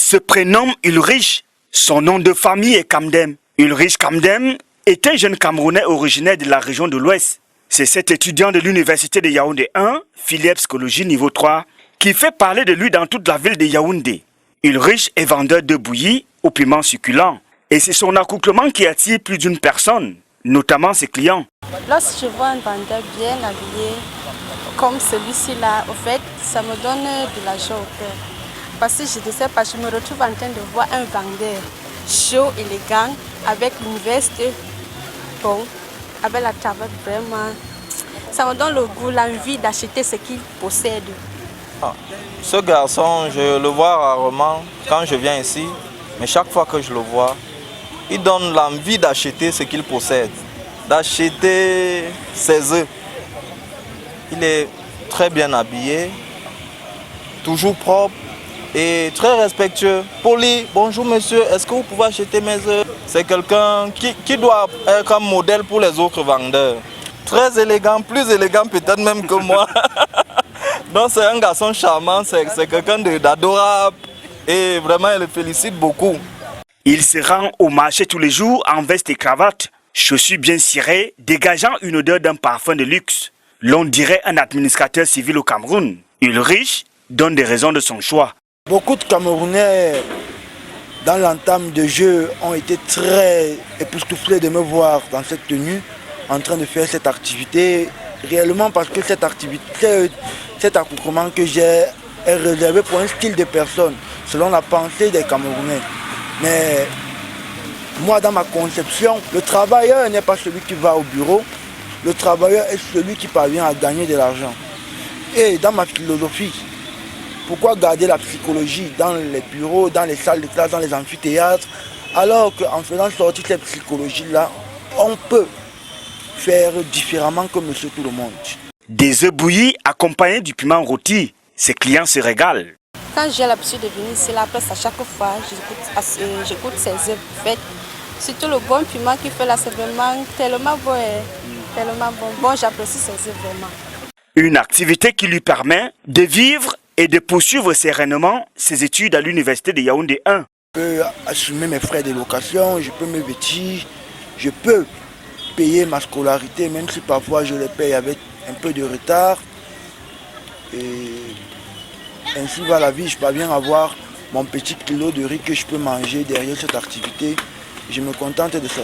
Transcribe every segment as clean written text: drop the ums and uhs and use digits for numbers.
se prénomme Ulrich. Son nom de famille est Kamdem. Ulrich Kamdem est un jeune Camerounais originaire de la région de l'Ouest. C'est cet étudiant de l'université de Yaoundé 1, filière psychologie niveau 3, qui fait parler de lui dans toute la ville de Yaoundé. Ulrich est vendeur de bouillie aux piments succulents. Et c'est son accouplement qui attire plus d'une personne, notamment ses clients. Lorsque je vois un vendeur bien habillé, comme celui-ci là, au fait, ça me donne de la joie au cœur. Parce que je ne sais pas, je me retrouve en train de voir un vendeur chaud, élégant, avec une veste, bon, avec la cravate vraiment. Ça me donne le goût, l'envie d'acheter ce qu'il possède. Ce garçon, je le vois rarement quand je viens ici, mais chaque fois que je le vois, il donne l'envie d'acheter ce qu'il possède, d'acheter ses œufs. Il est très bien habillé, toujours propre et très respectueux. Poli, bonjour monsieur, est-ce que vous pouvez acheter mes œufs? C'est quelqu'un qui doit être un modèle pour les autres vendeurs. Très élégant, plus élégant peut-être même que moi. Donc c'est un garçon charmant, c'est quelqu'un d'adorable et vraiment il le félicite beaucoup. Il se rend au marché tous les jours en veste et cravate, chaussures bien cirées, dégageant une odeur d'un parfum de luxe. L'on dirait un administrateur civil au Cameroun. Ulrich donne des raisons de son choix. Beaucoup de Camerounais, dans l'entame de jeu, ont été très époustouflés de me voir dans cette tenue, en train de faire cette activité, réellement parce que cette activité, cet accoutrement que j'ai est réservé pour un style de personne, selon la pensée des Camerounais. Mais moi, dans ma conception, le travailleur n'est pas celui qui va au bureau, le travailleur est celui qui parvient à gagner de l'argent. Et dans ma philosophie, pourquoi garder la psychologie dans les bureaux, dans les salles de classe, dans les amphithéâtres, alors qu'en faisant sortir cette psychologie-là, on peut faire différemment que monsieur tout le monde. Des œufs bouillis accompagnés du piment rôti, ses clients se régalent. Quand j'ai l'habitude de venir ici, là, après, à chaque fois, j'écoute ces œufs faites. Surtout le bon piment qu'il fait là, c'est vraiment tellement bon. Tellement bon. Bon, j'apprécie ces œufs vraiment. Une activité qui lui permet de vivre et de poursuivre sereinement ses études à l'université de Yaoundé 1. Je peux assumer mes frais de location, je peux me vêtir, je peux payer ma scolarité, même si parfois je les paye avec un peu de retard. Et ainsi va la vie, je parviens à avoir mon petit kilo de riz que je peux manger derrière cette activité. Je me contente de ça.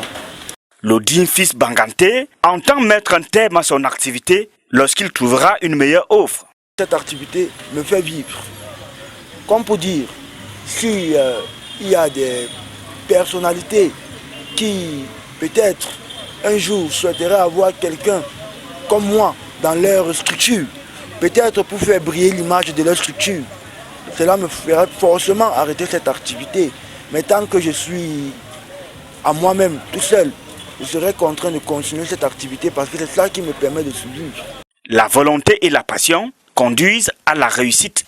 Lodin Fils Banganté entend mettre un terme à son activité lorsqu'il trouvera une meilleure offre. Cette activité me fait vivre. Comme pour dire, si il y a des personnalités qui peut-être un jour souhaiteraient avoir quelqu'un comme moi dans leur structure, peut-être pour faire briller l'image de leur structure, cela me ferait forcément arrêter cette activité. Mais tant que je suis à moi-même, tout seul, je serai contraint de continuer cette activité parce que c'est ça qui me permet de survivre. La volonté et la passion conduisent à la réussite.